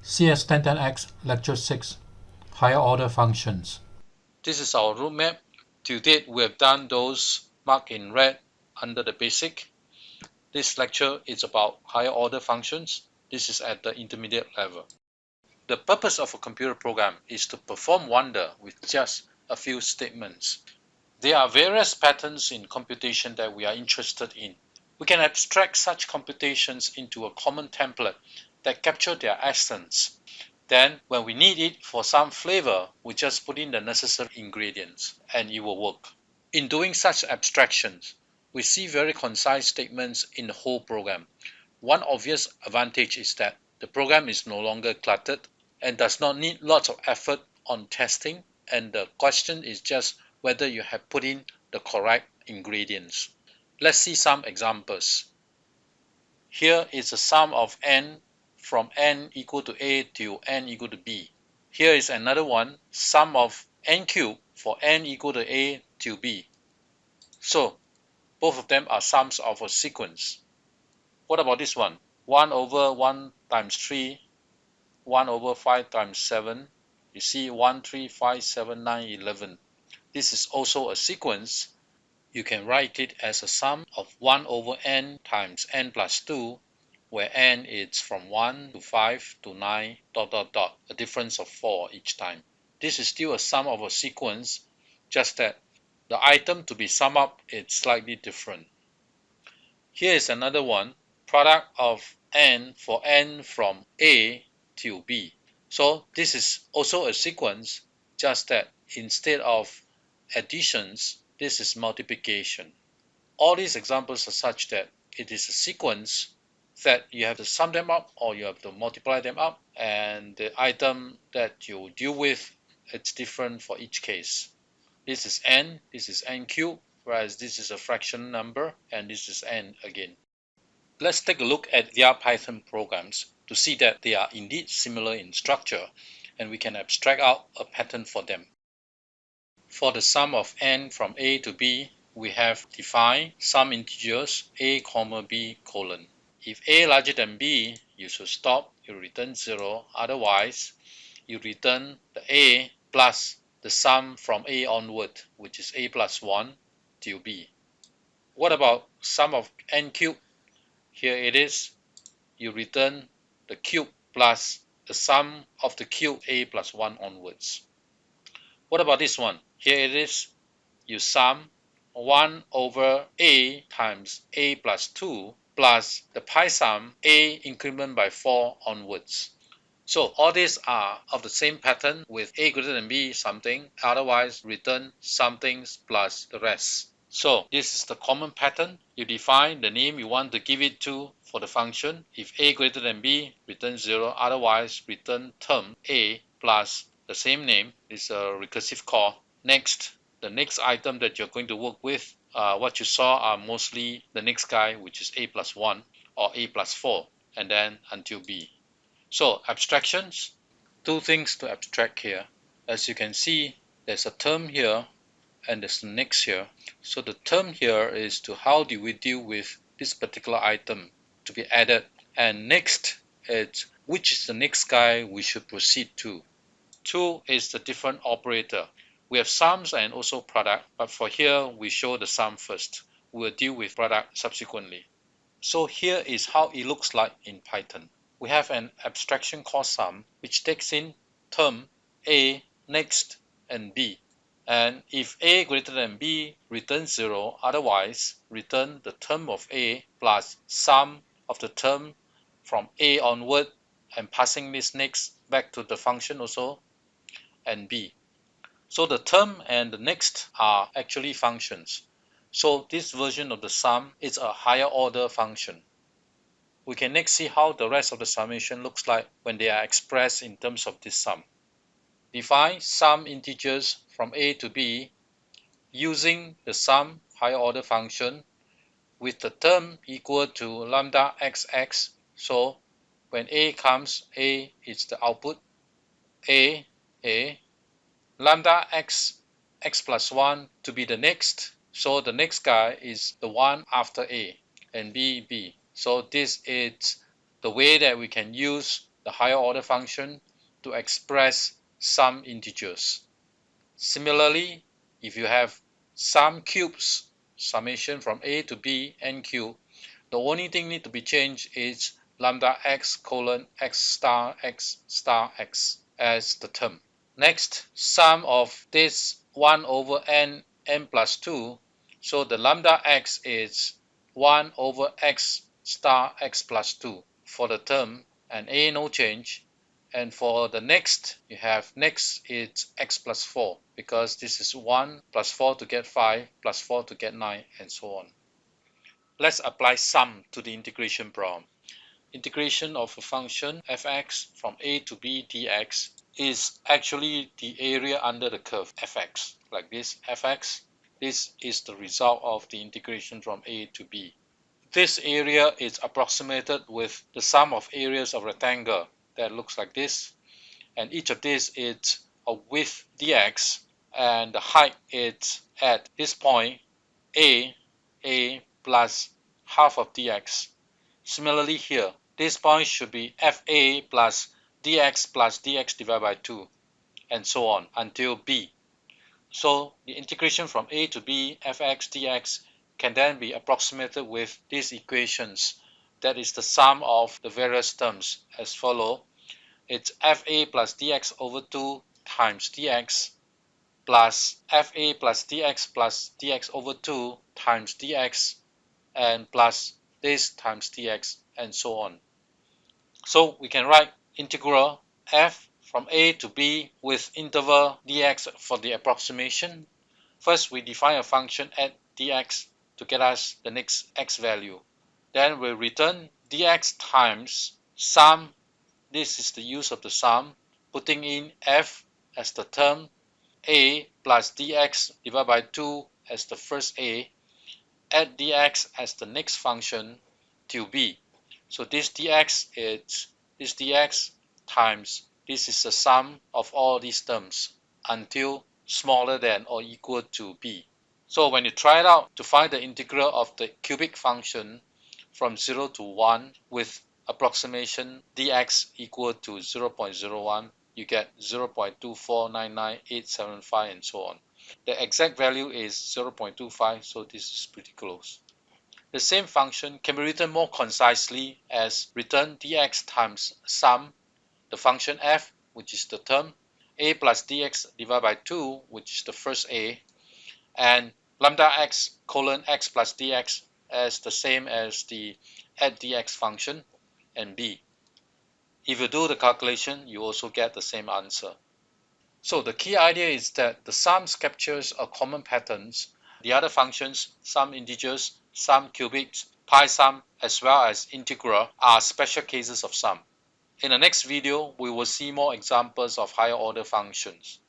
CS1010X Lecture 6 Higher Order Functions. This is our roadmap. To date, we have done those marked in red under the basic. This lecture is about higher order functions. This is at the intermediate level. The purpose of a computer program is to perform wonder with just a few statements. There are various patterns in computation that we are interested in. We can abstract such computations into a common template that capture their essence. Then, when we need it for some flavor, we just put in the necessary ingredients and it will work. In doing such abstractions, we see very concise statements in the whole program. One obvious advantage is that the program is no longer cluttered and does not need lots of effort on testing, and the question is just whether you have put in the correct ingredients. Let's see some examples. Here is a sum of n from n equal to a till n equal to b. Here is another one, sum of n cubed for n equal to a till b. So, both of them are sums of a sequence. What about this one? 1 over 1 times 3, 1 over 5 times 7. You see 1, 3, 5, 7, 9, 11. This is also a sequence. You can write it as a sum of 1 over n times n plus 2, where n is from 1 to 5 to 9, a difference of 4 each time. This is still a sum of a sequence, just that the item to be summed up is slightly different. Here is another one, product of n for n from a till b. So this is also a sequence, just that instead of additions, this is multiplication. All these examples are such that it is a sequence that you have to sum them up or you have to multiply them up, and the item that you deal with, it's different for each case. This is n, this is n cubed, whereas this is a fraction number, and this is n again. Let's take a look at their Python programs to see that they are indeed similar in structure, and we can abstract out a pattern for them. For the sum of n from a to b, we have defined some integers a, b, colon. If a larger than b, you should stop, you return 0, otherwise you return the a plus the sum from a onward, which is a plus 1 till b. What about sum of n cubed? Here it is, you return the cube plus the sum of the cube a plus 1 onwards. What about this one? Here it is, you sum 1 over a times a plus 2 plus the pi sum a increment by 4 onwards. So all these are of the same pattern with a greater than b something, otherwise return something plus the rest. So this is the common pattern. You define the name you want to give it to for the function. If a greater than b, return 0, otherwise return term a plus the same name. Is a recursive call. Next, the next item that you're going to work with, what you saw are mostly the next guy, which is a plus 1 or a plus 4, and then until b. So abstractions, two things to abstract here. As you can see, there's a term here and there's the next here. So the term here is to how do we deal with this particular item to be added, and next is which is the next guy we should proceed to. 2 is the different operator. We have sums and also product, but for here we show the sum first. We'll deal with product subsequently. So here is how it looks like in Python. We have an abstraction called sum, which takes in term a, next, and b. And if a greater than b, return 0, otherwise return the term of a plus sum of the term from a onward, and passing this next back to the function also, and b. So the term and the next are actually functions. So this version of the sum is a higher order function. We can next see how the rest of the summation looks like when they are expressed in terms of this sum. Define some integers from a to b using the sum higher order function with the term equal to lambda xx. So when a comes, a is the output, a, lambda x plus 1 to be the next. So the next guy is the one after a, and b. So this is the way that we can use the higher order function to express some integers. Similarly, if you have some cubes, summation from a to b n cube, the only thing need to be changed is lambda x colon x star x as the term. Next, sum of this 1 over n plus 2, so the lambda x is 1 over x star x plus 2 for the term, and a no change. And for the next, you have next it's x plus 4, because this is 1 plus 4 to get 5 plus 4 to get 9, and so on. Let's apply sum to the integration problem. Integration of a function fx from a to b dx is actually the area under the curve fx, like this fx. This is the result of the integration from a to b. This area is approximated with the sum of areas of rectangle that looks like this, and each of these is a width dx, and the height is at this point a plus half of dx. Similarly here, this point should be fa plus dx divided by 2, and so on until b. So the integration from a to b fx dx can then be approximated with these equations. That is the sum of the various terms as follow. It's fa plus dx over 2 times dx plus fa plus dx over 2 times dx, and plus this times dx, and so on. So we can write integral f from a to b with interval dx for the approximation. First, we define a function at dx to get us the next x value. Then we return dx times sum. This is the use of the sum, putting in f as the term, a plus dx divided by 2 as the first a, add dx as the next function till b. So this dx is this dx times this is the sum of all these terms until smaller than or equal to b. So when you try it out to find the integral of the cubic function from 0 to 1 with approximation dx equal to 0.01, you get 0.2499875, and so on. The exact value is 0.25, so this is pretty close. The same function can be written more concisely as return dx times sum, the function f, which is the term, a plus dx divided by 2, which is the first a, and lambda x colon x plus dx as the same as the add dx function, and b. If you do the calculation, you also get the same answer. So the key idea is that the sums captures a common patterns. The other functions, sum integers, sum cubics, pi sum, as well as integral, are special cases of sum. In the next video, we will see more examples of higher order functions.